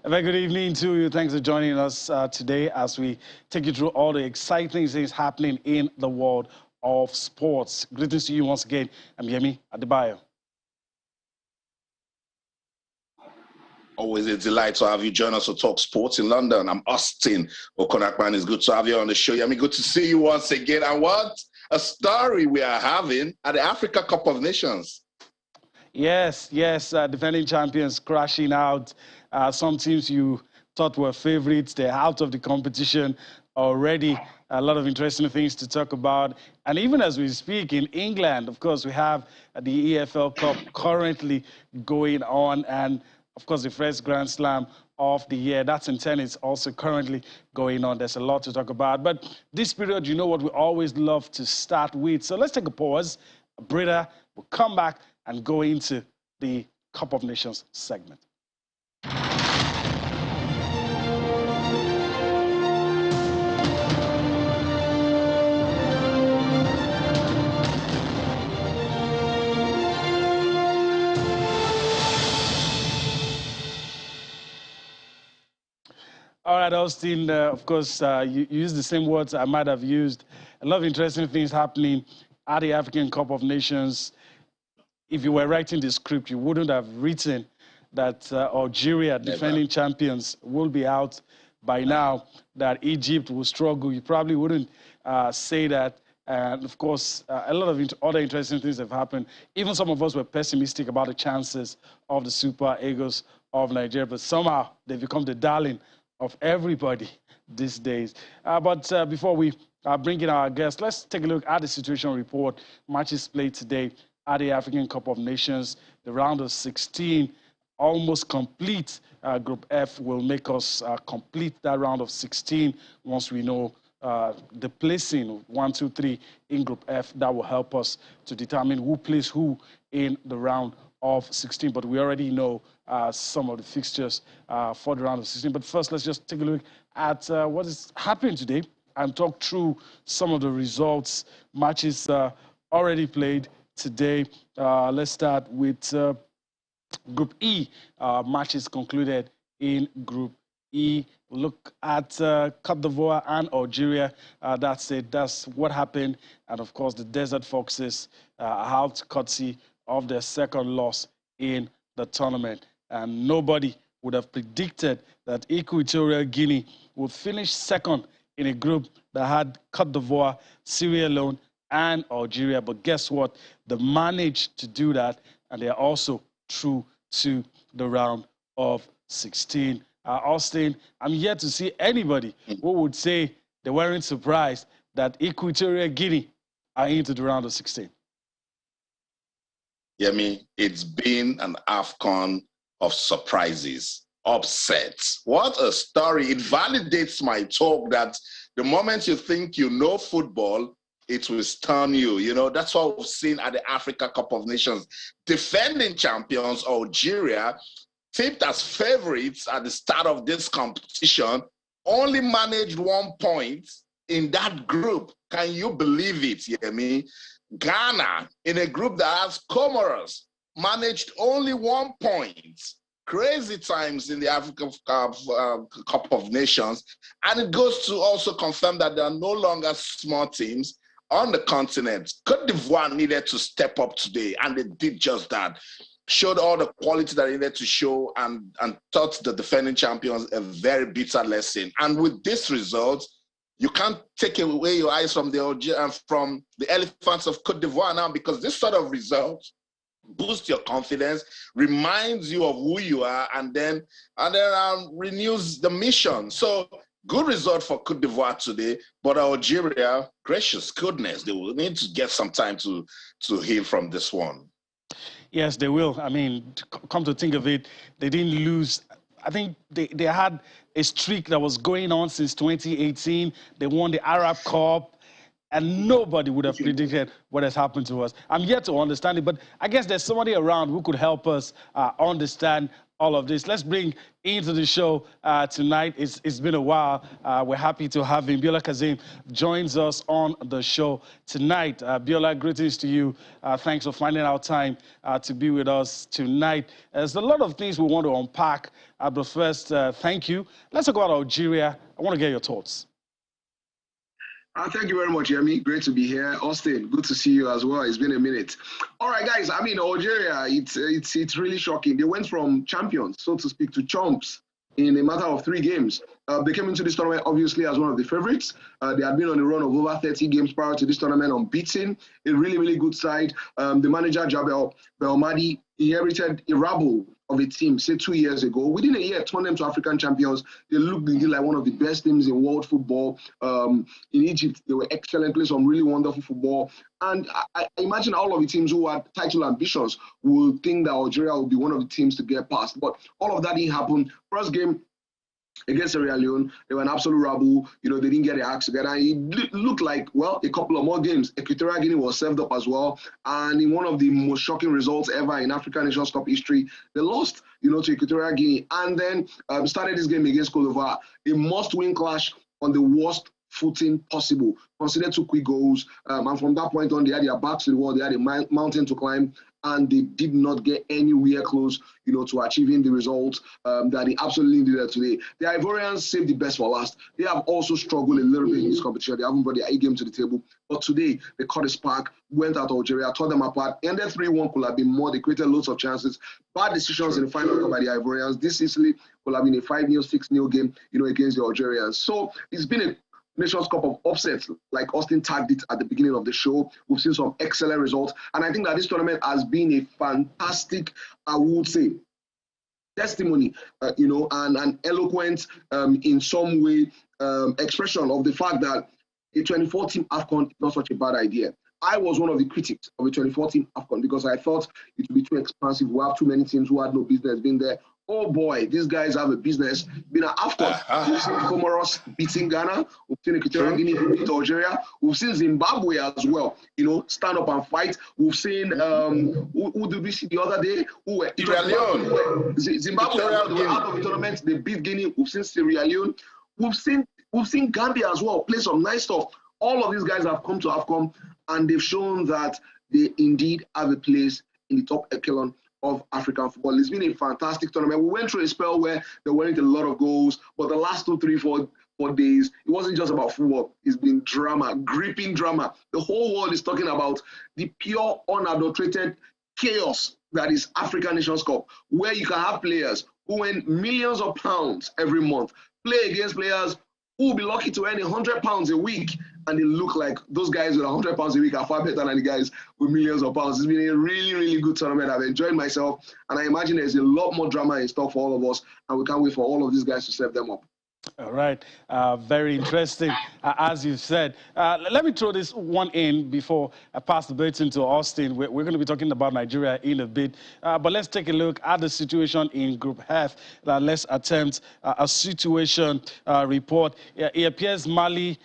A very good evening to you. Thanks for joining us today as we take you through all the exciting things happening in the world of sports. Greetings to you once again. I'm Yemi Adebayo. Always a delight to have you join us to talk sports in London. I'm Austin Okonakman. It's good to have you on the show. Yemi, good to see you once again. And what a story we are having at the Africa Cup of Nations. Yes, defending champions crashing out. Some teams you thought were favorites, they're out of the competition already. A lot of interesting things to talk about. And even as we speak, in England, of course, we have the EFL Cup currently going on. And, of course, the first Grand Slam of the year, that's in tennis, also currently going on. There's a lot to talk about. But this period, you know what we always love to start with. So let's take a pause, a breather. We'll come back and go into the Cup of Nations segment. All right, Austin, of course, you used the same words I might have used. A lot of interesting things happening at the African Cup of Nations. If you were writing the script, you wouldn't have written that Algeria, defending champions, will be out by now, that Egypt will struggle. You probably wouldn't say that. And, of course, a lot of other interesting things have happened. Even some of us were pessimistic about the chances of the Super Eagles of Nigeria, but somehow they've become the darling of everybody these days. But before we bring in our guests, let's take a look at the situation report. Matches played today at the African Cup of Nations. The round of 16, almost complete. Group F will make us complete that round of 16 once we know the placing 1, 2, 3 in Group F. That will help us to determine who plays who in the round of 16. But we already know some of the fixtures for the round of 16. But first, let's just take a look at what is happening today and talk through some of the results. Matches already played today. Let's start with Group E. Matches concluded in Group E. Look at Côte d'Ivoire and Algeria. That's it. That's what happened. And, of course, the Desert Foxes out courtesy of their second loss in the tournament. And nobody would have predicted that Equatorial Guinea would finish second in a group that had Côte d'Ivoire, Sierra Leone, and Algeria. But guess what? They managed to do that, and they're also through to the round of 16. Austin, I'm yet to see anybody who would say they weren't surprised that Equatorial Guinea are into the round of 16. Yeah, it's been an AFCON of surprises, upsets. What a story. It validates my talk that the moment you think you know football, it will stun you. You know, that's what we've seen at the Africa Cup of Nations. Defending champions, Algeria, tipped as favorites at the start of this competition, only managed 1 point in that group. Can you believe it, Yemi? Ghana, in a group that has Comoros, managed only 1 point. Crazy times in the African Cup of Nations. And it goes to also confirm that there are no longer small teams on the continent. Côte d'Ivoire needed to step up today, and they did just that. Showed all the quality that they needed to show and taught the defending champions a very bitter lesson. And with this result, you can't take away your eyes from the elephants of Côte d'Ivoire now, because this sort of result boosts your confidence, reminds you of who you are, and then renews the mission. So good result for Côte d'Ivoire today, but Algeria, gracious goodness, they will need to get some time to heal from this one. Yes, they will. I mean, come to think of it, they didn't lose. I think they had a streak that was going on since 2018. They won the Arab Cup, and nobody would have predicted what has happened to us. I'm yet to understand it, but I guess there's somebody around who could help us understand all of this. Let's bring into the show tonight. It's been a while. We're happy to have him. Biola Kazeem joins us on the show tonight. Biola, greetings to you. Thanks for finding out time to be with us tonight. There's a lot of things we want to unpack, but first, thank you. Let's talk about Algeria. I want to get your thoughts. Thank you very much, Yemi. Great to be here. Austin, good to see you as well. It's been a minute. All right, guys. I mean, Algeria, it's really shocking. They went from champions, so to speak, to chumps in a matter of 3 games. They came into this tournament, obviously, as one of the favorites. They had been on a run of over 30 games prior to this tournament, unbeaten. A really, really good side. The manager, Jabel Belmadi, inherited a rabble of a team, say 2 years ago. Within a year, turned them to African champions. They looked indeed like one of the best teams in world football. In Egypt, they were excellent, played some really wonderful football. And I imagine all of the teams who had title ambitions would think that Algeria would be one of the teams to get past. But all of that didn't happen. First game against Sierra Leone, they were an absolute rabble. You know, they didn't get their acts together. And it looked like, well, a couple of more games. Equatorial Guinea was served up as well. And in one of the most shocking results ever in African Nations Cup history, they lost, you know, to Equatorial Guinea. And then started this game against Cote d'Ivoire, a must-win clash on the worst footing possible. Considered 2 quick goals. And from that point on, they had their backs to the wall. They had a mountain to climb. And they did not get anywhere close, you know, to achieving the result that they absolutely needed today. The Ivorians saved the best for last. They have also struggled a little bit in this competition. They haven't brought their A game to the table. But today, they caught a spark, went out Algeria, tore them apart, ended 3-1, could have been more. They created loads of chances. Bad decisions in the final by the Ivorians. This Sicily could have been a 5-0, 6-0 game, you know, against the Algerians. So it's been a Nations Cup of upsets, like Austin tagged it at the beginning of the show. We've seen some excellent results. And I think that this tournament has been a fantastic, I would say, testimony, you know, and an eloquent, in some way, expression of the fact that a 24-team AFCON is not such a bad idea. I was one of the critics of a 24-team AFCON because I thought it would be too expansive. We have too many teams who had no business being there. Oh boy, these guys have a business. Been an AFCON. We've seen Comoros beating Ghana. We've seen Equatorial Guinea beat Algeria. We've seen Zimbabwe as well, you know, stand up and fight. We've seen, who did we see the other day? Sierra Leone. Zimbabwe were out of the tournament. They beat Guinea. We've seen Sierra Leone. We've seen Gambia as well play some nice stuff. All of these guys have come to AFCON and they've shown that they indeed have a place in the top echelon of African football. It's been a fantastic tournament. We went through a spell where there weren't a lot of goals, but the last 2, 3, 4 days, it wasn't just about football. It's been drama, gripping drama. The whole world is talking about the pure, unadulterated chaos that is African Nations Cup, where you can have players who win millions of pounds every month, play against players who will be lucky to earn £100 a week, and they look like those guys with £100 a week are far better than the guys with millions of pounds. It's been a really, really good tournament. I've enjoyed myself, and I imagine there's a lot more drama in store for all of us, and we can't wait for all of these guys to serve them up. All right. Very interesting, as you said. Let me throw this one in before I pass the baton to Austin. We're going to be talking about Nigeria in a bit. But let's take a look at the situation in Group F. Let's attempt a situation report. It appears Mali,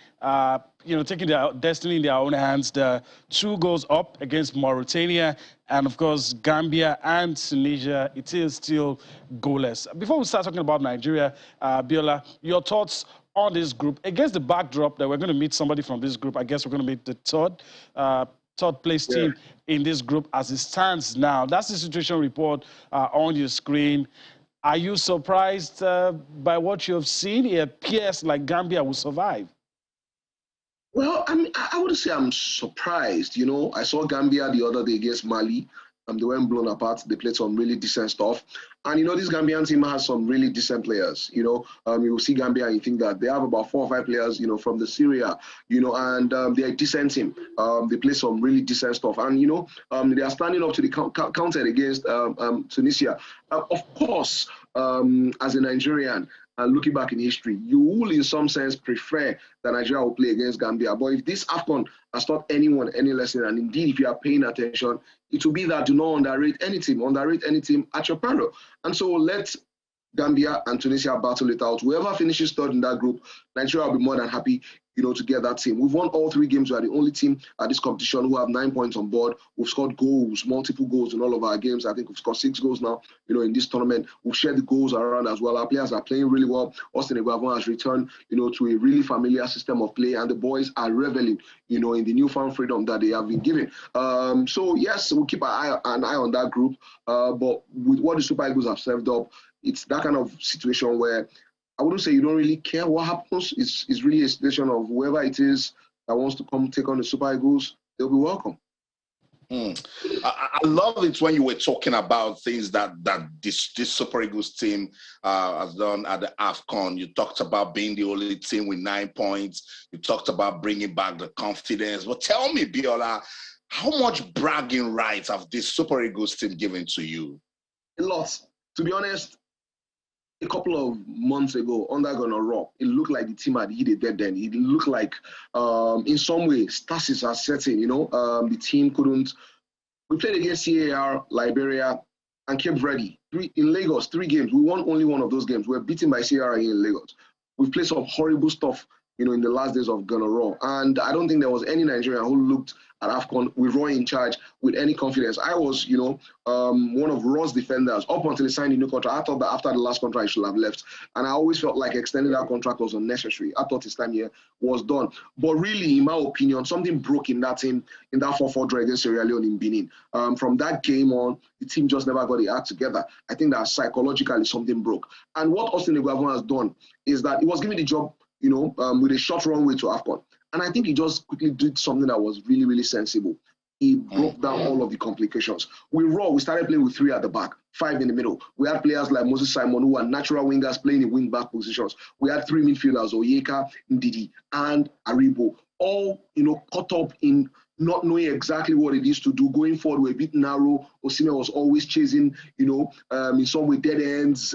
you know, taking their destiny in their own hands. The 2 goals up against Mauritania. And, of course, Gambia and Tunisia, it is still goalless. Before we start talking about Nigeria, Biola, your thoughts on this group against the backdrop that we're going to meet somebody from this group. I guess we're going to meet the third place team in this group as it stands now. That's the situation report on your screen. Are you surprised by what you have seen? It appears like Gambia will survive. Well, I mean, I wouldn't say I'm surprised. You know, I saw Gambia the other day against Mali. They weren't blown apart. They played some really decent stuff. And, you know, this Gambian team has some really decent players. You know, you will see Gambia and you think that they have about 4 or 5 players, you know, from the Syria, you know, and they're a decent team. They play some really decent stuff. And, you know, they are standing up to the counter against Tunisia. Of course, as a Nigerian, and looking back in history, you will in some sense prefer that Nigeria will play against Gambia. But if this AFCON has taught anyone any lesson, and indeed if you are paying attention, it will be that do not underrate any team at your peril. And so let Gambia and Tunisia battle it out. Whoever finishes third in that group, Nigeria will be more than happy, to get that team. We've won all 3 games. We are the only team at this competition who have 9 points on board. We've scored goals, multiple goals in all of our games. I think we've scored 6 goals now, in this tournament. We've shared the goals around as well. Our players are playing really well. Austin Eguavoen has returned, to a really familiar system of play, and the boys are reveling, in the newfound freedom that they have been given. So yes, we'll keep an eye on that group. But with what the Super Eagles have served up, it's that kind of situation where I wouldn't say you don't really care what happens. It's really a situation of whoever it is that wants to come take on the Super Eagles, they'll be welcome. I love it when you were talking about things that this Super Eagles team has done at the AFCON. You talked about being the only team with 9 points. You talked about bringing back the confidence. But tell me, Biola, how much bragging rights have this Super Eagles team given to you? A lot. To be honest, a couple of months ago, under Gunnar Raw, it looked like the team had hit a dead end. It looked like, in some way, stasis are setting. The team couldn't. We played against CAR, Liberia, and Cape Verde. In Lagos, 3 games. We won only one of those games. We were beaten by CAR in Lagos. We've played some horrible stuff, in the last days of Gunnar Raw. And I don't think there was any Nigerian who looked at AFCON with Roy in charge with any confidence. I was, one of Raw's defenders up until he signed a new contract. I thought that after the last contract, he should have left. And I always felt like extending that contract was unnecessary. I thought his time here was done. But really, in my opinion, something broke in that team, in that 4-4 draw against Sierra Leone in Benin. From that game on, the team just never got the act together. I think that psychologically something broke. And what Austin Eguavoen has done is that he was given the job, with a short runway to AFCON. And I think he just quickly did something that was really, really sensible. He broke down all of the complications. With Raw, we started playing with 3 at the back, 5 in the middle. We had players like Moses Simon, who were natural wingers playing in wing-back positions. We had 3 midfielders, Oyeka, Ndidi, and Aribo, all, caught up in not knowing exactly what it is to do. Going forward, we're a bit narrow. Osimhen was always chasing, in some way, dead ends.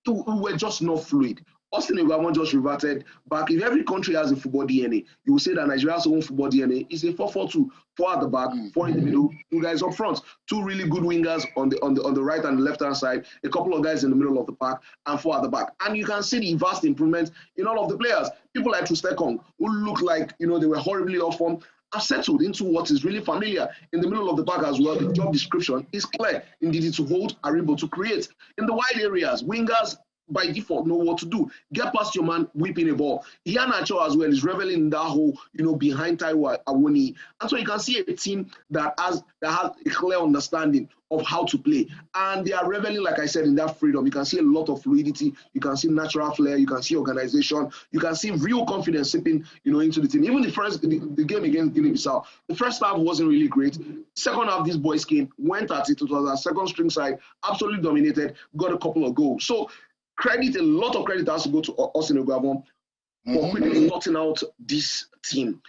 We were just not fluid. Austin Eguavoen just reverted back. If every country has a football DNA, you will say that Nigeria's own football DNA is a 4-4-2, 4 at the back, 4 in the middle, 2 guys up front, 2 really good wingers on the right and the left hand side, a couple of guys in the middle of the park, and 4 at the back. And you can see the vast improvement in all of the players. People like Trustekong, who look like they were horribly off form, are settled into what is really familiar in the middle of the park as well. The job description is clear. Indeed, to hold, are able to create. In the wide areas, wingers by default know what to do. Get past your man, whipping a ball. Iheanacho as well is reveling in that hole, behind Taiwo Awoniyi. And so you can see a team that has a clear understanding of how to play. And they are reveling, like I said, in that freedom. You can see a lot of fluidity. You can see natural flair. You can see organization. You can see real confidence sipping, into the team. Even the game against Guinea-Bissau, the first half wasn't really great. Second half, these boys came, went at it. It was our second string side, absolutely dominated, got a couple of goals. So a lot of credit has to go to Austin Eguavoen for quickly sorting out this team.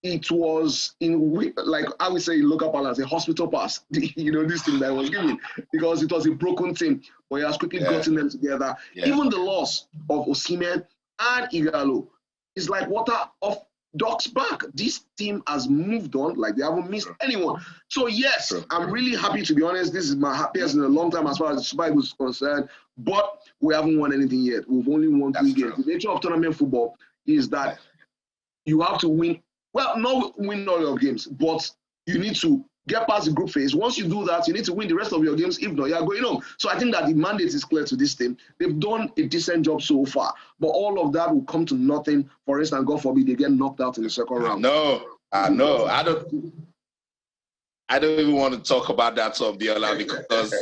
It was like I would say, local balance, a hospital pass. This team that was given, because it was a broken team, but he has quickly gotten them together. Yeah. Even the loss of Osimhen and Igalo is like water off ducks back. This team has moved on, like they haven't missed anyone. So yes, I'm really happy, to be honest. This is my happiest in a long time as far as the Super Eagles is concerned. But we haven't won anything yet. We've only won 3 games. The nature of tournament football is that you have to win. Well, not win all your games, but you need to get past the group phase. Once you do that, you need to win the rest of your games. If not, you are going home. So I think that the mandate is clear to this team. They've done a decent job so far, but all of that will come to nothing. For instance, God forbid, they get knocked out in the second round. No, I know. I don't even want to talk about that, Biola, because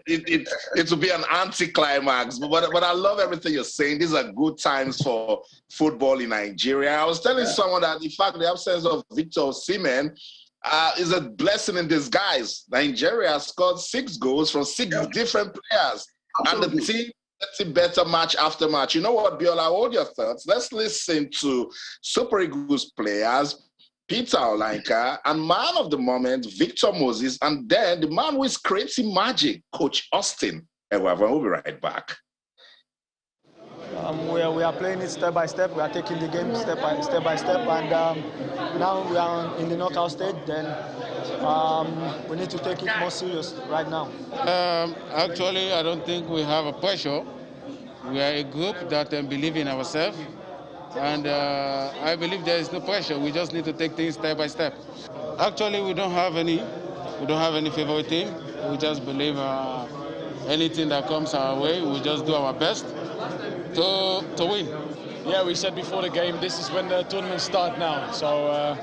it will be an anticlimax. But I love everything you're saying. These are good times for football in Nigeria. I was telling someone that, in fact, the absence of Victor Osimhen is a blessing in disguise. Nigeria scored 6 goals from 6 different players. Absolutely. And the team getting better match after match. You know what, Biola, hold your thoughts. Let's listen to Super Eagles players, Peter Olanka, and man of the moment, Victor Moses, and then the man who is creating magic, Coach Austin Eguavoen. We'll be right back. We are playing it step by step. We are taking the game step by step, and now we are in the knockout stage. Then we need to take it more serious right now. Actually, I don't think we have a pressure. We are a group that believe in ourselves. and I believe there is no pressure. We just need to take things step by step. Actually, we don't have any favorite team. We just believe anything that comes our way, we just do our best to win. Yeah, we said before the game, this is when the tournament starts now. So,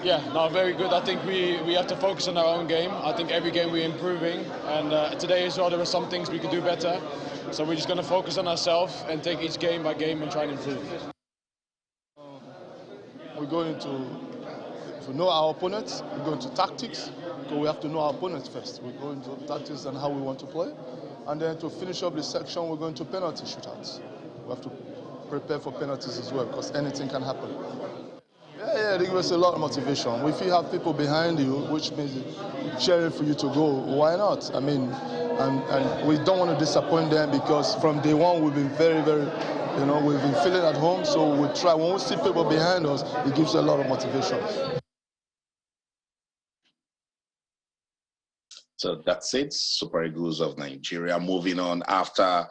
yeah, no, very good. I think we have to focus on our own game. I think every game we're improving. And today as well, there were some things we could do better. So we're just going to focus on ourselves and take each game by game and try and improve. We're going to know our opponents. We're going to tactics, because we have to know our opponents first. We're going to tactics and how we want to play. And then to finish up this section, we're going to penalty shootouts. We have to prepare for penalties as well, because anything can happen. Yeah, they give us a lot of motivation. If you have people behind you, which means cheering for you to go, why not? I mean, and we don't want to disappoint them, because from day one we've been very, we've been feeling at home. So we try, when we see people behind us, it gives a lot of motivation. So that's it. Super Eagles of Nigeria moving on after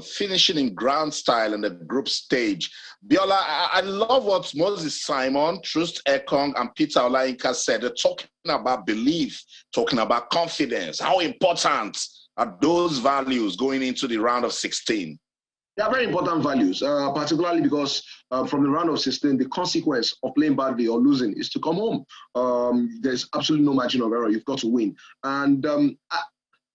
finishing in grand style in the group stage. Biola, I love what Moses Simon, Trust Ekong, and Peter Olayinka said. They're talking about belief, talking about confidence. How important are those values going into the round of 16? They are very important values, particularly because from the round of 16, the consequence of playing badly or losing is to come home. There's absolutely no margin of error. You've got to win. And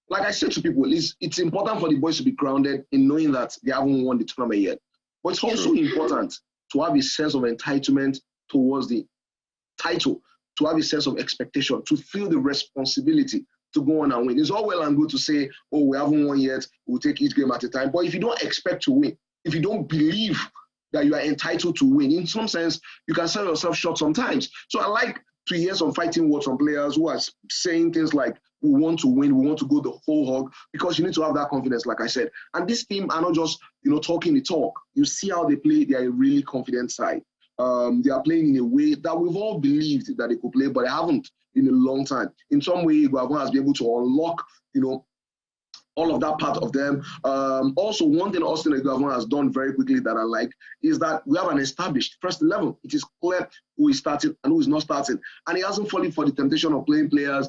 like I said to people, it's important for the boys to be grounded in knowing that they haven't won the tournament yet. But it's also important to have a sense of entitlement towards the title, to have a sense of expectation, to feel the responsibility to go on and win. It's all well and good to say, oh, we haven't won yet, we'll take each game at a time. But if you don't expect to win, if you don't believe that you are entitled to win, in some sense, you can sell yourself short sometimes. So I like to hear some fighting words from players who are saying things like, we want to win, we want to go the whole hog, because you need to have that confidence, like I said. And this team are not just, talking the talk. You see how they play, they are a really confident side. They are playing in a way that we've all believed that they could play, but they haven't in a long time. In some way, Guavon has been able to unlock, all of that part of them. Also, one thing Austin Guavon has done very quickly that I like is that we have an established first 11. It is clear who is starting and who is not starting. And he hasn't fallen for the temptation of playing players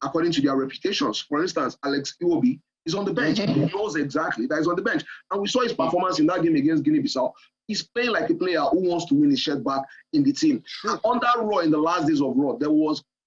according to their reputations. For instance, Alex Iwobi is on the bench. He knows exactly that he's on the bench. And we saw his performance in that game against Guinea-Bissau. He's playing like a player who wants to win his shirt back in the team. Under Raw, in the last days of Raw,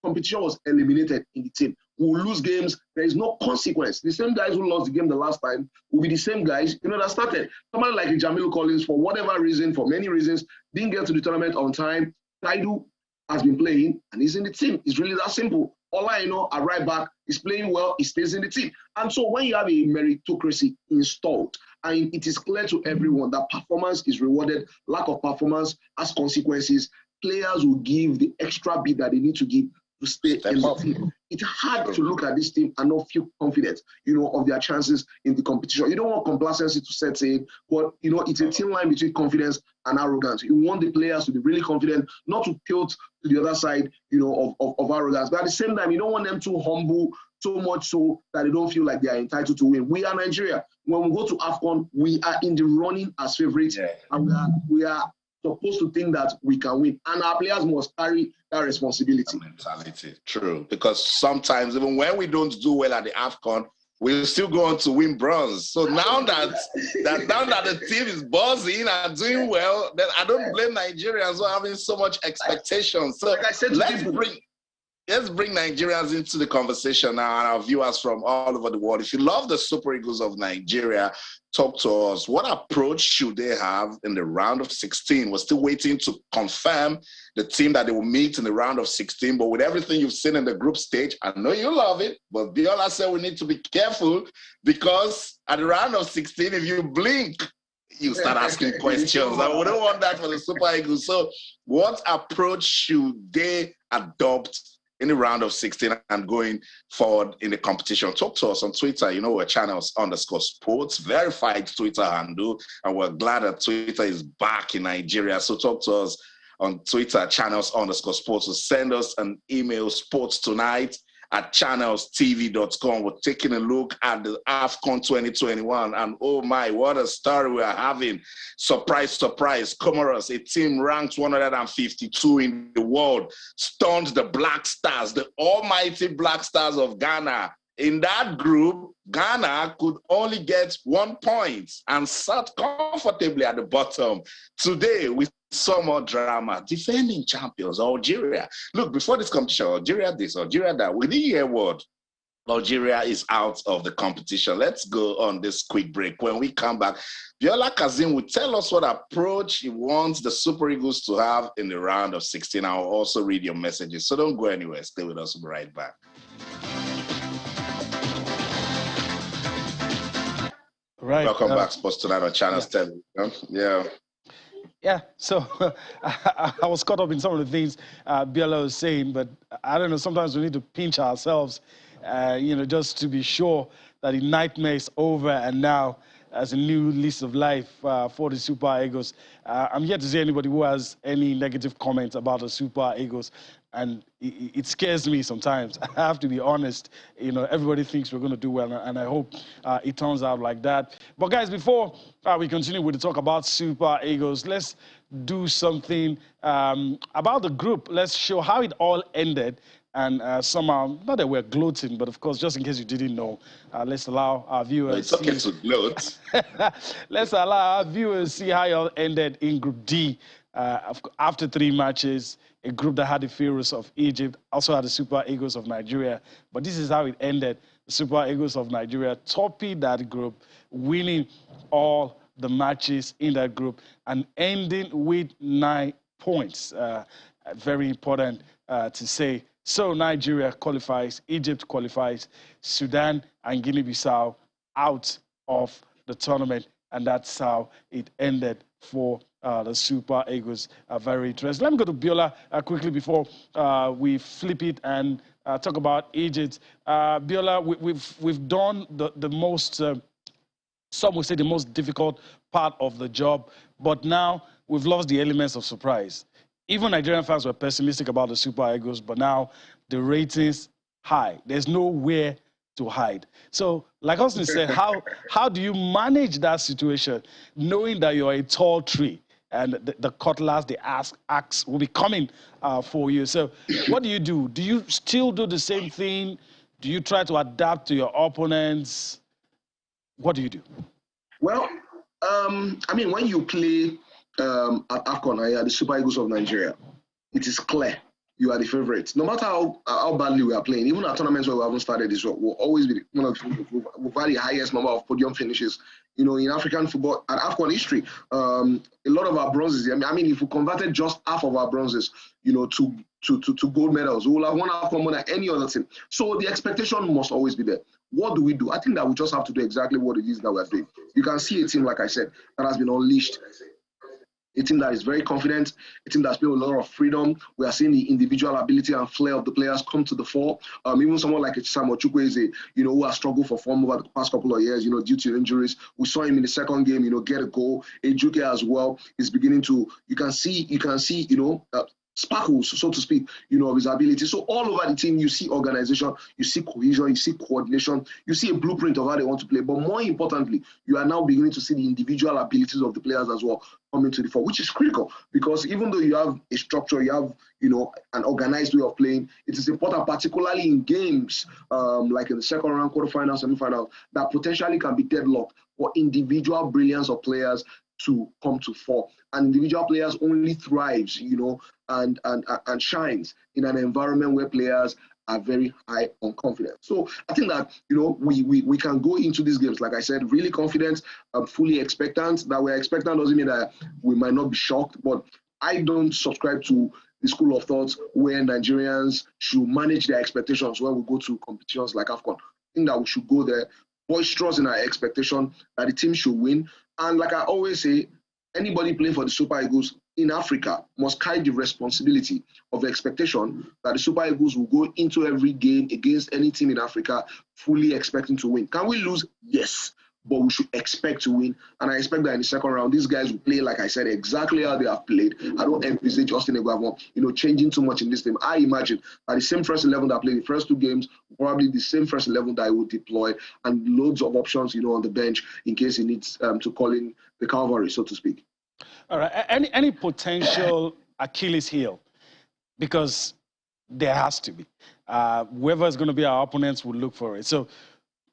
competition was eliminated in the team. We will lose games. There is no consequence. The same guys who lost the game the last time will be the same guys, that started. Somebody like Jamil Collins, for whatever reason, for many reasons, didn't get to the tournament on time. Taidu has been playing, and he's in the team. It's really that simple. All I know, a right back is playing well, he stays in the team. And so when you have a meritocracy installed, and it is clear to everyone that performance is rewarded, lack of performance has consequences, players will give the extra bit that they need to give to stay in the team. It's hard to look at this team and not feel confident, of their chances in the competition. You don't want complacency to set in, but, it's a thin line between confidence and arrogance. You want the players to be really confident, not to tilt to the other side, of arrogance. But at the same time, you don't want them too humble, so much so that they don't feel like they are entitled to win. We are Nigeria. When we go to AFCON, we are in the running as favorites, and we are supposed to think that we can win. And our players must carry that responsibility. Mentality, true. Because sometimes, even when we don't do well at the AFCON, we'll still go on to win bronze. So now that the team is buzzing and doing well, then I don't blame Nigerians for having so much expectation. So like I said, let's bring Nigerians into the conversation now, and our viewers from all over the world. If you love the Super Eagles of Nigeria, talk to us. What approach should they have in the round of 16? We're still waiting to confirm the team that they will meet in the round of 16. But with everything you've seen in the group stage, I know you love it, but Biola said we need to be careful, because at the round of 16, if you blink, you start asking questions. I wouldn't want that for the Super Eagles. So what approach should they adopt in the round of 16 and going forward in the competition? Talk to us on Twitter. We're channels_sports, verified Twitter handle, and we're glad that Twitter is back in Nigeria. So talk to us on Twitter, channels_sports. So send us an email, sportstonight at channelstv.com. We're taking a look at the AFCON 2021. And oh my, what a story we are having. Surprise, surprise. Comoros, a team ranked 152 in the world, stunned the Black Stars, the almighty Black Stars of Ghana. In that group, Ghana could only get 1 point and sat comfortably at the bottom. Today, we saw more drama. Defending champions, Algeria. Look, before this competition, Algeria this, Algeria that. We didn't hear word. Algeria is out of the competition. Let's go on this quick break. When we come back, Viola Kazim will tell us what approach he wants the Super Eagles to have in the round of 16. I'll also read your messages. So don't go anywhere. Stay with us. We'll be right back. Right. Welcome back, Sports Tonight on Channel 10. Yeah. So I was caught up in some of the things Biola was saying, but I don't know, sometimes we need to pinch ourselves, just to be sure that the nightmare is over and now as a new lease of life for the Super Eagles. I'm yet to see anybody who has any negative comments about the Super Eagles. And it scares me sometimes. I have to be honest. Everybody thinks we're going to do well, and I hope it turns out like that. But guys, before we continue with the talk about Super Eagles, let's do something about the group. Let's show how it all ended. And somehow, not that we're gloating, but of course, just in case you didn't know, let's allow our viewers. It's okay to gloat. Let's allow our viewers see how it all ended in Group D. After 3 matches, a group that had the Pharaohs of Egypt also had the Super Eagles of Nigeria. But this is how it ended. The Super Eagles of Nigeria topping that group, winning all the matches in that group and ending with 9 points. Very important to say. So Nigeria qualifies, Egypt qualifies, Sudan and Guinea-Bissau out of the tournament. And that's how it ended for the Super Eagles. Very interesting. Let me go to Biola quickly before we flip it and talk about Egypt. Biola, we've done the most, some would say the most difficult part of the job, but now we've lost the elements of surprise. Even Nigerian fans were pessimistic about the Super Eagles, but now the ratings high. There's nowhere to hide. So, like Austin said, how do you manage that situation, knowing that you're a tall tree and the cutlass, the axe will be coming for you? So, what do you do? Do you still do the same thing? Do you try to adapt to your opponents? What do you do? Well, when you play at AFCON, the Super Eagles of Nigeria, it is clear you are the favorites. No matter how badly we are playing, even at tournaments where we haven't started this, we'll always be one of we've had the highest number of podium finishes. In African football at AFCON history, a lot of our bronzes. If we converted just half of our bronzes, to gold medals, we will have won AFCON more than any other team. So the expectation must always be there. What do we do? I think that we just have to do exactly what it is that we're doing. You can see a team, like I said, that has been unleashed. A team that is very confident, a team that's played with a lot of freedom. We are seeing the individual ability and flair of the players come to the fore. Even someone like Samuel Chukwueze, who has struggled for form over the past couple of years, due to injuries. We saw him in the second game, get a goal. Ejuke as well is beginning to, you can see, sparkles, so to speak, of his ability. So all over the team, you see organization, you see cohesion, you see coordination, you see a blueprint of how they want to play. But more importantly, you are now beginning to see the individual abilities of the players as well coming to the fore, which is critical because even though you have a structure, you have, an organized way of playing, it is important, particularly in games like in the second round, quarterfinals, semifinals, that potentially can be deadlocked for individual brilliance of players to come to fore. And individual players only thrives, and shines in an environment where players are very high on confidence. So I think that, we can go into these games, like I said, really confident, fully expectant. That we're expectant doesn't mean that we might not be shocked, but I don't subscribe to the school of thought where Nigerians should manage their expectations when we go to competitions like AFCON. I think that we should go there boisterous in our expectation that the team should win. And like I always say, anybody playing for the Super Eagles in Africa must carry the responsibility of the expectation that the Super Eagles will go into every game against any team in Africa fully expecting to win. Can we lose? Yes. but we should expect to win. And I expect that in the second round, these guys will play, like I said, exactly how they have played. I don't envisage Austin Eguavoen, changing too much in this team. I imagine that the same first 11 that played the first two games, probably the same first 11 that he will deploy, and loads of options, on the bench in case he needs to call in the cavalry, so to speak. All right. Any potential Achilles heel? Because there has to be. Whoever is going to be our opponents will look for it. So,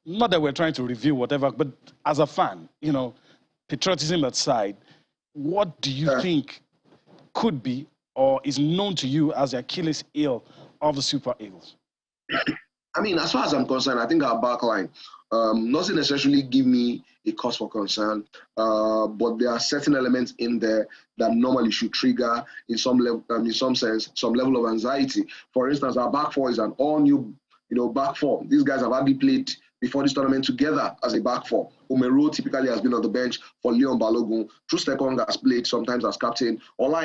not that we're trying to review whatever, but as a fan, patriotism aside, what do you think could be or is known to you as the Achilles heel of the Super Eagles? I mean, as far as I'm concerned, I think our backline doesn't necessarily give me a cause for concern, but there are certain elements in there that normally should trigger, in some level, in some sense, some level of anxiety. For instance, our back four is an all-new, back four. These guys have hardly played before this tournament together as a back four. Umero typically has been on the bench for Leon Balogun. Trustekong has played sometimes as captain. Ola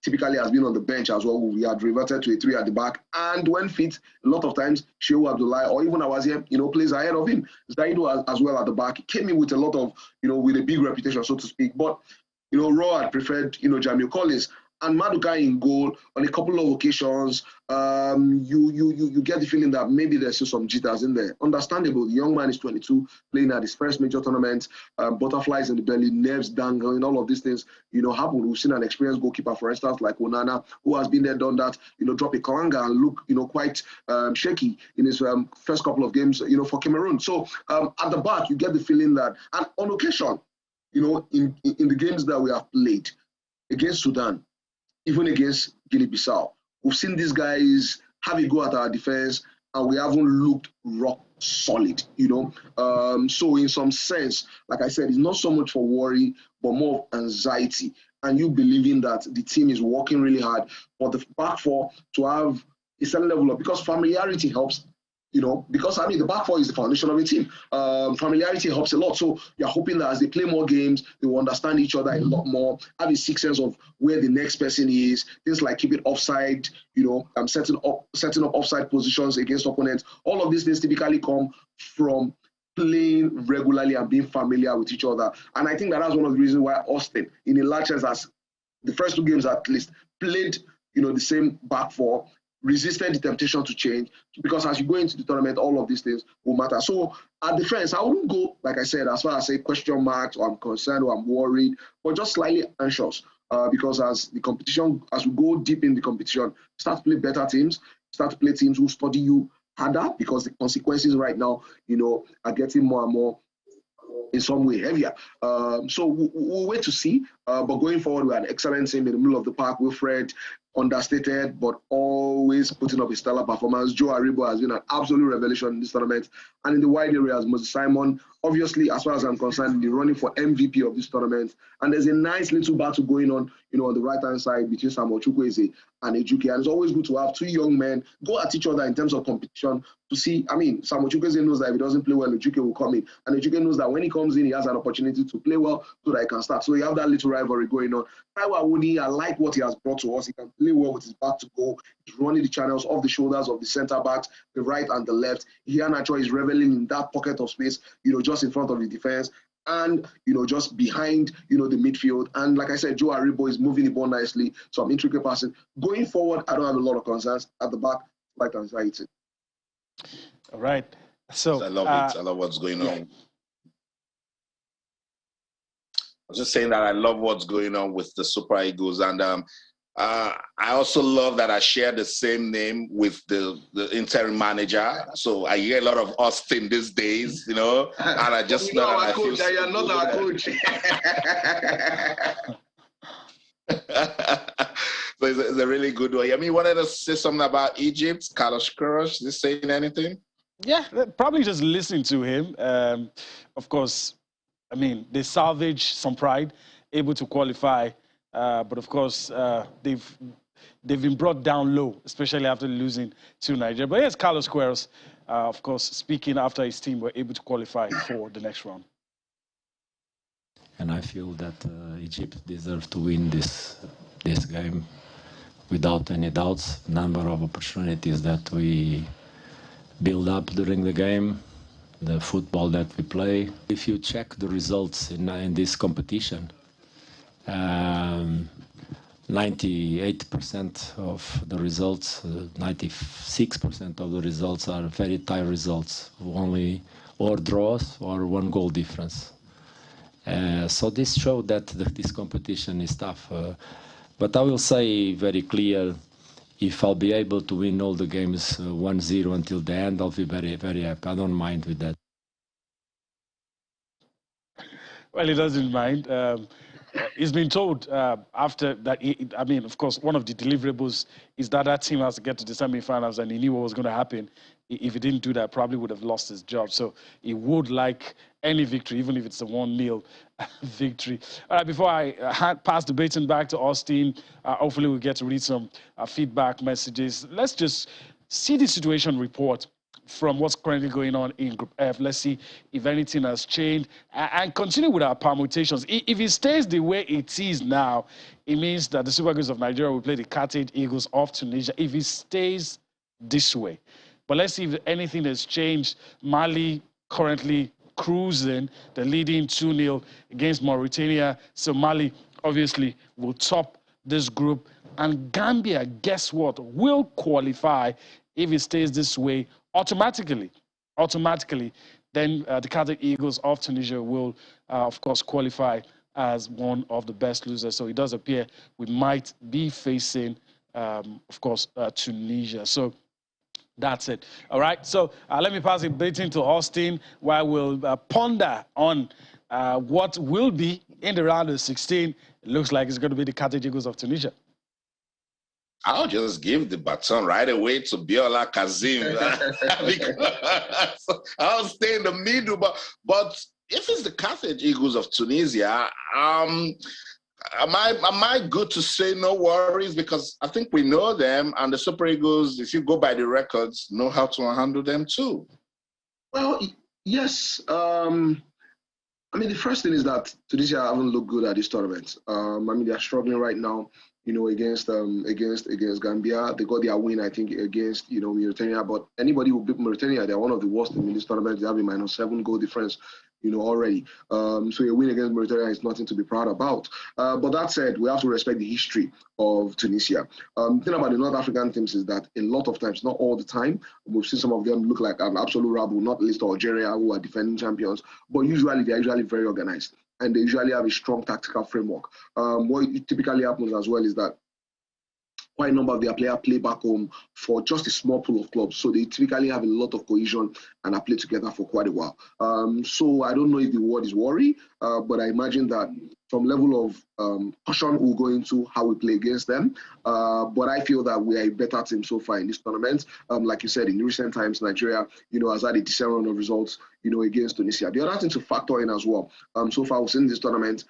typically has been on the bench as well. We had reverted to a three at the back. And when fit, a lot of times, Shehu Abdullahi or even Awaziem, plays ahead of him. Zaidu as well at the back. He came in with a lot of, with a big reputation, so to speak. But, Raw had preferred, Jamil Collins. And Maduka in goal on a couple of occasions, you get the feeling that maybe there's still some jitters in there. Understandable. The young man is 22, playing at his first major tournament, butterflies in the belly, nerves dangling, all of these things, happen. We've seen an experienced goalkeeper, for instance, like Onana, who has been there, done that, drop a kalanga and look, quite shaky in his first couple of games, for Cameroon. So at the back, you get the feeling that, and on occasion, in the games that we have played against Sudan, even against Guinea-Bissau, we've seen these guys have a go at our defense, and we haven't looked rock solid, So in some sense, like I said, it's not so much for worry, but more of anxiety, and you believing that the team is working really hard for the back four to have a certain level of, because familiarity helps. Because the back four is the foundation of a team. Familiarity helps a lot. So you're hoping that as they play more games, they will understand each other a lot more, have a sixth sense of where the next person is, things like keep it offside, setting up offside positions against opponents. All of these things typically come from playing regularly and being familiar with each other. And I think that's one of the reasons why Austin, in a large sense, has the first two games at least, played, the same back four, resisted the temptation to change, because as you go into the tournament, all of these things will matter. So at defense, I wouldn't go, like I said, as far as say question marks or I'm concerned or I'm worried, but just slightly anxious, because as we go deep in the competition, start to play better teams, start to play teams who study you harder, because the consequences right now, are getting more and more in some way heavier. So we'll wait to see. But going forward, we had an excellent team in the middle of the park. Wilfred, understated, but always putting up a stellar performance. Joe Aribo has been an absolute revelation in this tournament. And in the wide areas, Moses Simon, obviously, as far as I'm concerned, the running for MVP of this tournament. And there's a nice little battle going on, on the right-hand side between Samuel Chukwueze and Ejuke. And it's always good to have two young men go at each other in terms of competition to see. Samuel Chukwueze knows that if he doesn't play well, Ejuke will come in. And Ejuke knows that when he comes in, he has an opportunity to play well so that he can start. So you have that little rivalry going on. Taiwo Awoniyi, I like what he has brought to us. He can play well with his back to goal. He's running the channels off the shoulders of the centre backs, the right and the left. Iheanacho is reveling in that pocket of space, just in front of the defense and, just behind, the midfield. And like I said, Joe Aribo is moving the ball nicely. So I'm intricate passing. Going forward, I don't have a lot of concerns. At the back, like anxiety. All right. So I love it. I love what's going on. I was just saying that I love what's going on with the Super Eagles. And I also love that I share the same name with the interim manager. So I hear a lot of Austin these days, and I just know that I feel so you're not our coach. So it's a really good way. You wanted to say something about Egypt, Carlos Queiroz. Is he saying anything? Yeah, probably just listening to him. Of course, they salvage some pride, able to qualify. But of course, they've been brought down low, especially after losing to Nigeria. But yes, Carlos Queiroz, of course, speaking after his team were able to qualify for the next round. And I feel that Egypt deserves to win this game without any doubts. Number of opportunities that we build up during the game, the football that we play. If you check the results in this competition, 98% of the results, 96% of the results are very tight results, only or draws or one goal difference. So this showed that this competition is tough. But I will say very clear, if I'll be able to win all the games 1-0 until the end, I'll be very, very happy. I don't mind with that. Well, he doesn't mind. He's been told after that, I mean, of course, one of the deliverables is that that team has to get to the semi-finals, and he knew what was going to happen. If he didn't do that, probably would have lost his job. So he would like any victory, even if it's a 1-0 victory. All right, before I pass the baton back to Austin, hopefully we'll get to read some feedback messages. Let's just see the situation report from what's currently going on in Group F. Let's see if anything has changed and continue with our permutations. If it stays the way it is now, it means that the Super Eagles of Nigeria will play the Carthage Eagles of Tunisia if it stays this way. But let's see if anything has changed. Mali currently cruising. They're leading 2-0 against Mauritania. So Mali obviously will top this group. And Gambia, guess what, will qualify if it stays this way automatically. Then the Carthage Eagles of Tunisia will, of course, qualify as one of the best losers. So it does appear we might be facing, of course, Tunisia. So that's it. All right. So let me pass it baton to Austin, where we'll ponder on what will be in the round of 16. It looks like it's going to be the Carthage Eagles of Tunisia. I'll just give the baton right away to Biola Kazim because I'll stay in the middle. But if it's the Carthage Eagles of Tunisia, am I good to say no worries? Because I think we know them, and the Super Eagles, if you go by the records, know how to handle them too. Well, yes. I mean, the first thing is that Tunisia haven't looked good at this tournament. I mean, they're struggling right now. Against Gambia. They got their win, I think, against, Mauritania. But anybody who beat Mauritania, they're one of the worst in this tournament. They have a -7 goal difference, already. So a win against Mauritania is nothing to be proud about. But that said, we have to respect the history of Tunisia. The thing about the North African teams is that a lot of times, not all the time, we've seen some of them look like an absolute rabble, not least Algeria, who are defending champions. But usually, they're usually very organized. And they usually have a strong tactical framework. What typically happens as well is that quite a number of their players play back home for just a small pool of clubs. So they typically have a lot of cohesion and are played together for quite a while. So I don't know if the word is worry, but I imagine that some level of caution will go into how we play against them. But I feel that we are a better team so far in this tournament. Like you said, in recent times, Nigeria, has had a decent run of results, against Tunisia. The other thing to factor in as well, so far we've seen this tournament,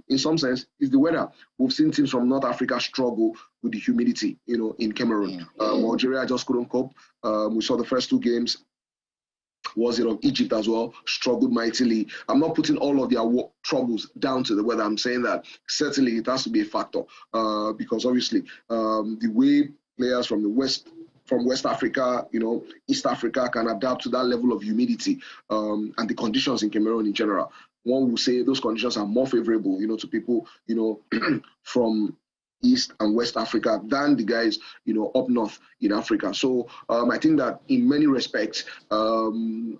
in some sense, is the weather. We've seen teams from North Africa struggle with the humidity, in Cameroon. Algeria just couldn't cope. We saw the first two games. Was it of Egypt as well, struggled mightily. I'm not putting all of their troubles down to the weather. I'm saying that certainly it has to be a factor because obviously the way players from West Africa, East Africa can adapt to that level of humidity and the conditions in Cameroon in general. One will say those conditions are more favorable, to people, from East and West Africa than the guys, up north in Africa. So I think that in many respects, even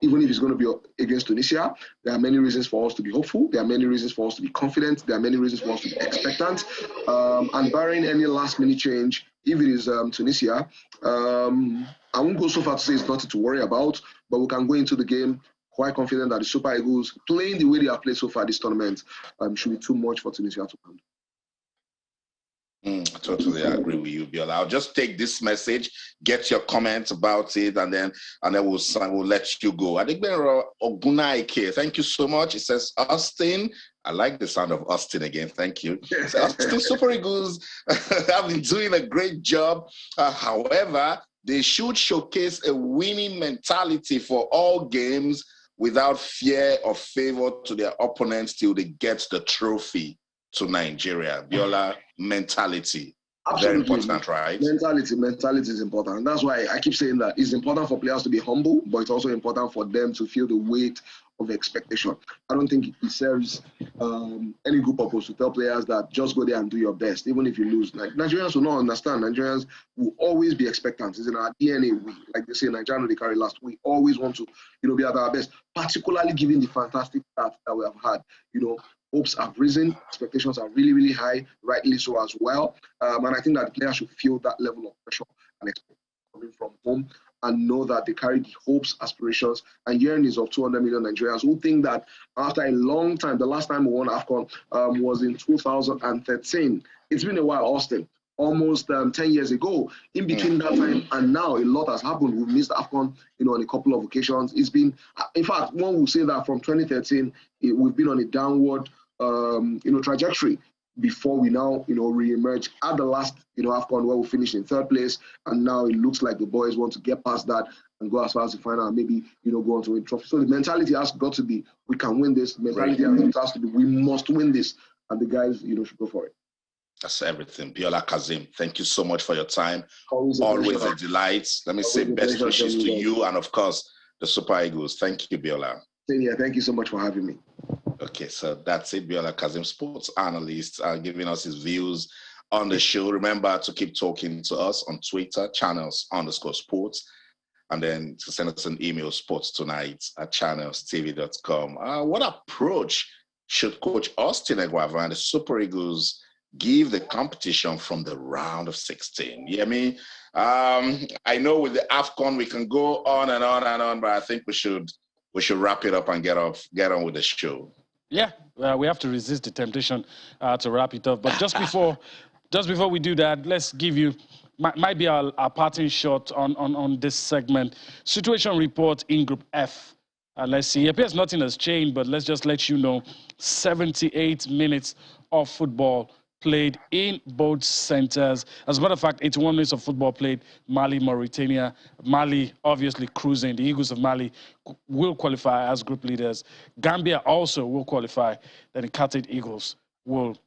if it's going to be against Tunisia, there are many reasons for us to be hopeful. There are many reasons for us to be confident. There are many reasons for us to be expectant. And barring any last-minute change, if it is Tunisia, I won't go so far to say it's nothing to worry about, but we can go into the game quite confident that the Super Eagles, playing the way they have played so far this tournament, should be too much for Tunisia to handle. I totally agree with you, Biola. I'll just take this message, get your comments about it, and then we'll let you go. Adigbero Ogunaike, thank you so much. It says Austin. I like the sound of Austin again. Thank you. Austin Super Eagles have been doing a great job. However, they should showcase a winning mentality for all games without fear or favor to their opponents till they get the trophy to Nigeria. Biola, mentality. Absolutely. Very important, right? Mentality is important. And that's why I keep saying that it's important for players to be humble, but it's also important for them to feel the weight of expectation. I don't think it serves any good purpose to tell players that just go there and do your best, even if you lose. Like Nigerians will not understand. Nigerians will always be expectant. It's in our DNA. We, like they say, Nigerians they carry last. We always want to, be at our best, particularly given the fantastic start that we have had. Hopes have risen, expectations are really, really high, rightly so as well. And I think that players should feel that level of pressure and expectation coming from home and know that they carry the hopes, aspirations, and yearnings of 200 million Nigerians who think that after a long time, the last time we won AFCON was in 2013. It's been a while, Austin. Almost 10 years ago. In between that time and now, a lot has happened. We missed AFCON, on a couple of occasions. It's been, in fact, one will say that from 2013, we've been on a downward, trajectory before we now, re-emerge at the last, AFCON where we finished in third place. And now it looks like the boys want to get past that and go as far as the final and maybe, go on to win trophy. So the mentality has got to be, we can win this. The mentality has to be, we must win this. And the guys, should go for it. That's everything. Biola Kazim, thank you so much for your time. Always a delight. Let me say best wishes to you and, of course, the Super Eagles. Thank you, Biola. Yeah, thank you so much for having me. Okay, so that's it. Biola Kazim, sports analyst, giving us his views on the show. Remember to keep talking to us on Twitter, channels_sports, and then to send us an email, sportstonight@channelstv.com. What approach should Coach Austin Eguava and the Super Eagles give the competition from the round of 16? Yeah, I know with the AFCON we can go on and on and on, but I think we should wrap it up and get on with the show. Yeah, we have to resist the temptation to wrap it up. But just before we do that, let's give you might be our parting shot on this segment. Situation report in Group F. Let's see. It appears nothing has changed, but let's just let you know 78 minutes of football played in both centers. As a matter of fact, 81 minutes of football played. Mali, Mauritania. Mali obviously cruising. The Eagles of Mali will qualify as group leaders. Gambia also will qualify. Then the Carthage Eagles will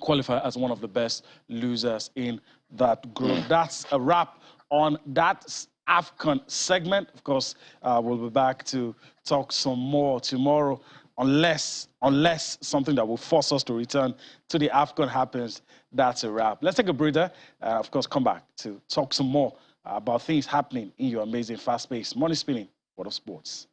qualify as one of the best losers in that group. That's a wrap on that AFCON segment. Of course, we'll be back to talk some more tomorrow. Unless something that will force us to return to the AFCON happens, that's a wrap. Let's take a breather and, of course, come back to talk some more about things happening in your amazing fast-paced, money-spinning world of sports.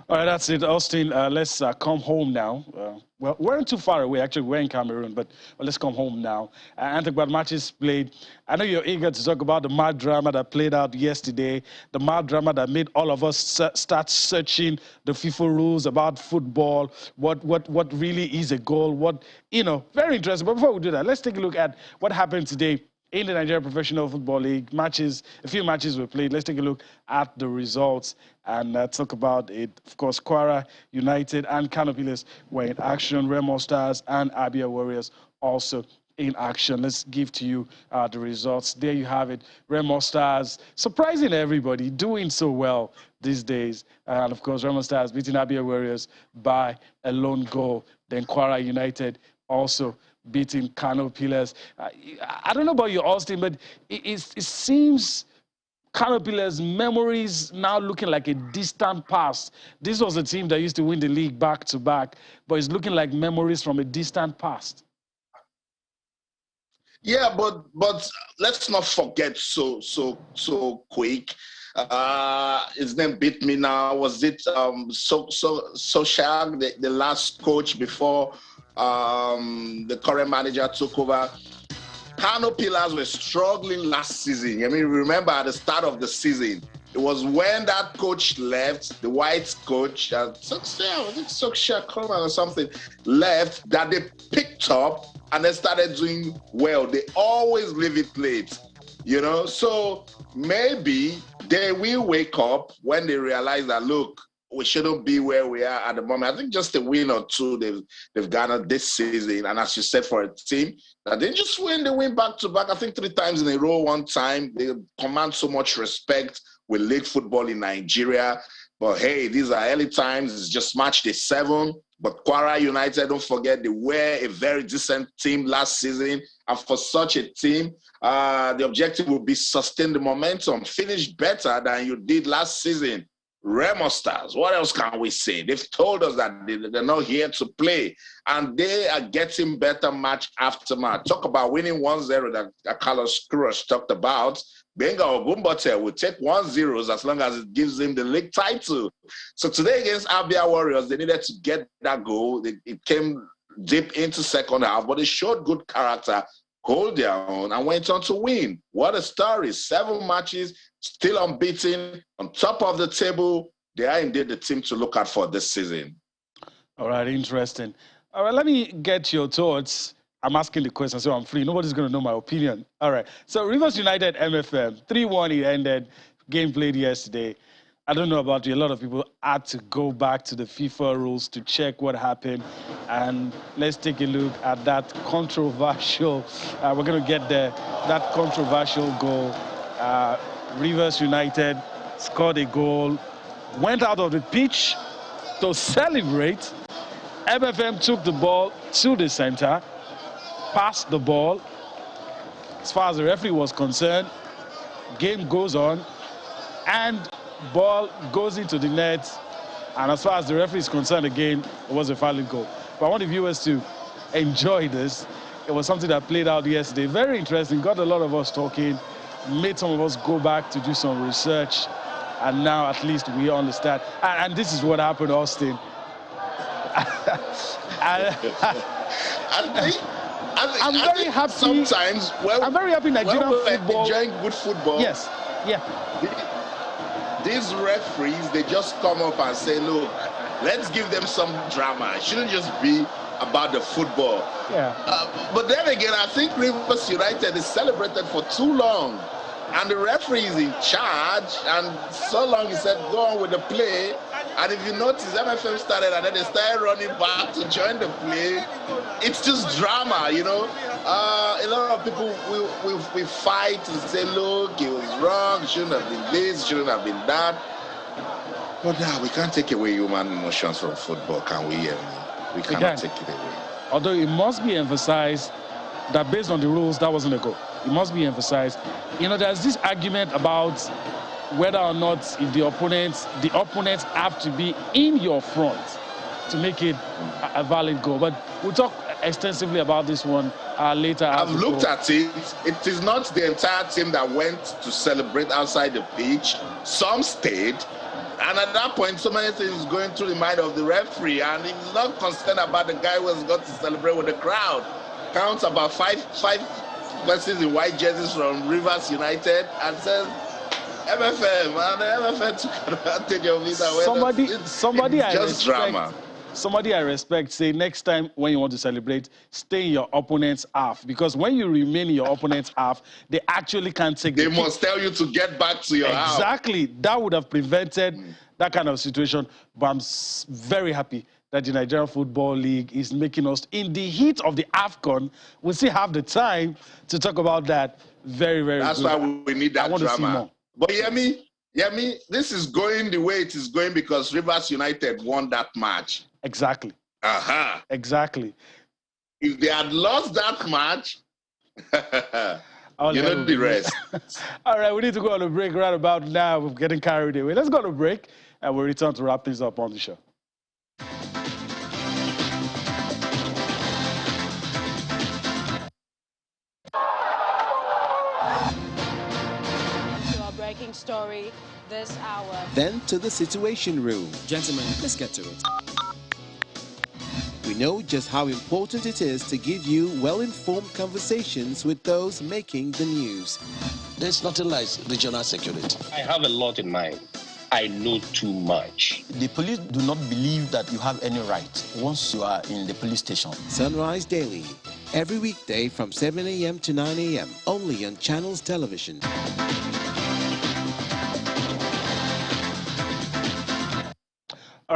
All right, that's it, Austin. Let's come home now. Well, we weren't too far away. Actually, we're in Cameroon, but let's come home now. Antigua matches played. I know you're eager to talk about the mad drama that played out yesterday, the mad drama that made all of us start searching the FIFA rules about football, what really is a goal, very interesting. But before we do that, let's take a look at what happened today in the Nigerian Professional Football League. A few matches were played. Let's take a look at the results and talk about it. Of course, Kwara United and Kano Pillars were in action. Remo Stars and Abia Warriors also in action. Let's give to you the results. There you have it. Remo Stars surprising everybody, doing so well these days. And of course, Remo Stars beating Abia Warriors by a lone goal. Then Kwara United also beating Kano Pillars. I don't know about you, Austin, but it seems Kano Pillars' memories now looking like a distant past. This was a team that used to win the league back to back, but it's looking like memories from a distant past. Yeah, but let's not forget so quick. His name beat me now. Was it Soshag, the last coach before the current manager took over? Kano Pillars were struggling last season. Remember at the start of the season, it was when that coach left, the white coach, Soshag or something, left, that they picked up and they started doing well. They always leave it late, So maybe they will wake up when they realize that, look, we shouldn't be where we are at the moment. I think just a win or two they've garnered this season. And as you said, for a team that they just win back to back, I think 3 times in a row one time. They command so much respect with league football in Nigeria. But hey, these are early times. It's just match day 7. But Kwara United, don't forget, they were a very decent team last season. And for such a team, the objective will be sustain the momentum, finish better than you did last season. Remo Stars, what else can we say? They've told us that they're not here to play, and they are getting better match after match. Talk about winning 1-0 that Carlos Cruz talked about. Benga Ogumbote will take 1-0 as long as it gives him the league title. So today against Abia Warriors, they needed to get that goal. It came deep into second half, but they showed good character, hold their own, and went on to win. What a story. 7 matches, still unbeaten, on top of the table. They are indeed the team to look out for this season. All right, interesting. All right, let me get your thoughts. I'm asking the question, so I'm free. Nobody's going to know my opinion. All right. So Rivers United MFM, 3-1 it ended. Game played yesterday. I don't know about you. A lot of people had to go back to the FIFA rules to check what happened. And let's take a look at that controversial, we're going to get there, that controversial goal. Rivers United scored a goal, went out of the pitch to celebrate. MFM took the ball to the center, passed the ball. As far as the referee was concerned, game goes on, and ball goes into the net. And as far as the referee is concerned, again, it was a valid goal. But I want the viewers to enjoy this. It was something that played out yesterday. Very interesting. Got a lot of us talking. Made some of us go back to do some research. And now at least we understand. And this is what happened, Austin. I'm very happy. Sometimes, I'm very happy Nigerian football. Enjoying good football. Yes, yeah. These referees, they just come up and say, look, let's give them some drama. It shouldn't just be about the football. Yeah. But then again, I think Rivers United is celebrated for too long. And the referee is in charge. And so long he said, go on with the play. And if you notice, MFM started and then they started running back to join the play. It's just drama, you know. A lot of people we fight and say, look, it was wrong, it shouldn't have been this, it shouldn't have been that. But now we can't take away human emotions from football, can we? We cannot take it away. Although it must be emphasized that based on the rules, that wasn't a goal. It must be emphasized. You know, there's this argument about whether or not if the opponents have to be in your front to make it a valid goal. But we'll talk extensively about this one later. I've looked at it. It is not the entire team that went to celebrate outside the pitch. Some stayed. And at that point, so many things going through the mind of the referee. And he's not concerned about the guy who has got to celebrate with the crowd. Counts about five persons in white jerseys from Rivers United and says, MFM, and the MFM took advantage of it. Somebody I respect. Drama. Somebody I respect say next time when you want to celebrate, stay in your opponent's half, because when you remain in your opponent's half, they actually can't take. They must tell you to get back to your half. Exactly, that would have prevented that kind of situation. But I'm very happy that the Nigerian Football League is making us, in the heat of the AFCON, we still have the time to talk about that. Very, very. That's good. why we need that I want drama. To see more. But Yemi, this is going the way it is going because Rivers United won that match. Exactly. Exactly. If they had lost that match, you know the rest. All right, we need to go on a break right about now. We're getting carried away. Let's go on a break, and we'll return to wrap things up on the show. Breaking story this hour. Then to the Situation Room. Gentlemen, let's get to it. We know just how important it is to give you well-informed conversations with those making the news. There's nothing like regional security. I have a lot in mind. I know too much. The police do not believe that you have any right once you are in the police station. Sunrise Daily, every weekday from 7 a.m. to 9 a.m. only on Channels Television.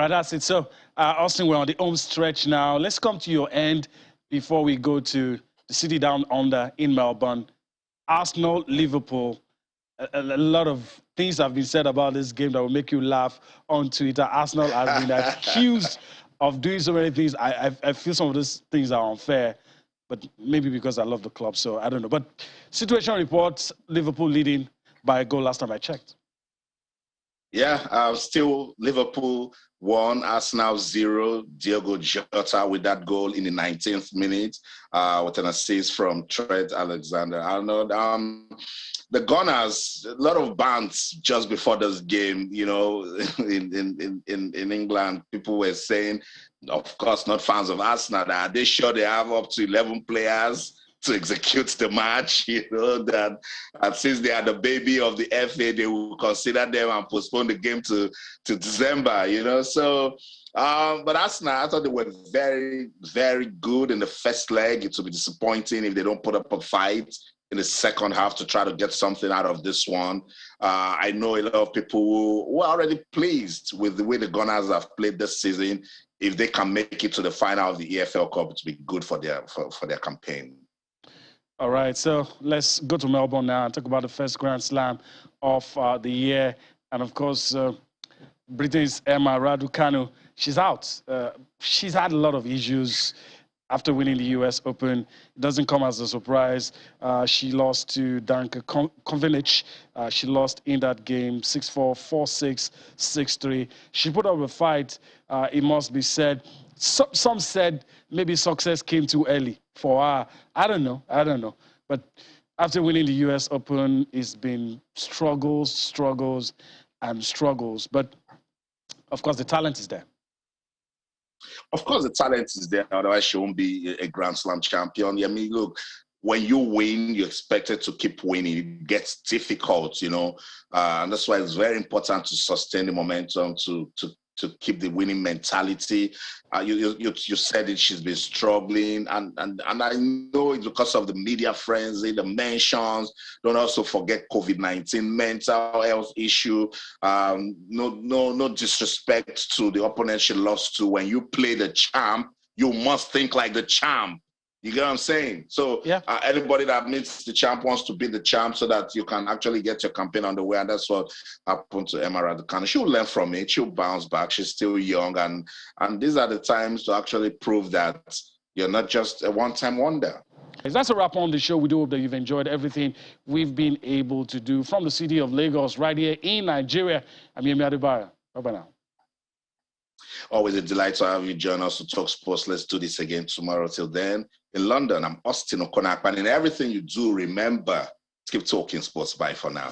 right, that's it. So, Austin, we're on the home stretch now. Let's come to your end before we go to the city down under in Melbourne. Arsenal, Liverpool. A lot of things have been said about this game that will make you laugh on Twitter. Arsenal has been accused of doing so many things. I feel some of these things are unfair, but maybe because I love the club, so I don't know. But situation reports, Liverpool leading by a goal last time I checked. Yeah, still Liverpool 1, Arsenal 0. Diogo Jota with that goal in the 19th minute with an assist from Trent Alexander-Arnold. The Gunners, a lot of bans just before this game, you know, in England, people were saying, of course, not fans of Arsenal, that are they sure they have up to 11 players to execute the match, you know, that since they are the baby of the FA, they will consider them and postpone the game to December, you know. So, but Arsenal, I thought they were very, very good in the first leg. It will be disappointing if they don't put up a fight in the second half to try to get something out of this one. I know a lot of people who are already pleased with the way the Gunners have played this season. If they can make it to the final of the EFL Cup, it will be good for their campaign. All right, so let's go to Melbourne now and talk about the first Grand Slam of the year. And of course, Britain's Emma Raducanu, she's out. She's had a lot of issues after winning the US Open. It doesn't come as a surprise. She lost to Danka Kovinic. She lost in that game 6-4, 4-6, 6-3. She put up a fight, it must be said. Some said maybe success came too early for her. I don't know. But after winning the US Open, it's been struggles. But of course, the talent is there. Of course, the talent is there. Otherwise, she won't be a Grand Slam champion. I mean, look, when you win, you're expected to keep winning. It gets difficult, you know. And that's why it's very important to sustain the momentum, to keep the winning mentality. You said it, she's been struggling, and I know it's because of the media frenzy, the mentions. Don't also forget COVID-19, mental health issue. No disrespect to the opponent she lost to. When you play the champ, you must think like the champ. You get what I'm saying? So yeah. Anybody that meets the champ wants to be the champ so that you can actually get your campaign on the way. And that's what happened to Emma Raducanu. She'll learn from it. She'll bounce back. She's still young. And these are the times to actually prove that you're not just a one-time wonder. That's a wrap on the show. We do hope that you've enjoyed everything we've been able to do from the city of Lagos right here in Nigeria. I'm Yemi Adebayo. Bye-bye now. Always a delight to have you join us to talk sports. Let's do this again tomorrow. Till then, in London, I'm Austin Okonakpan. And in everything you do, remember to keep talking sports. Bye for now.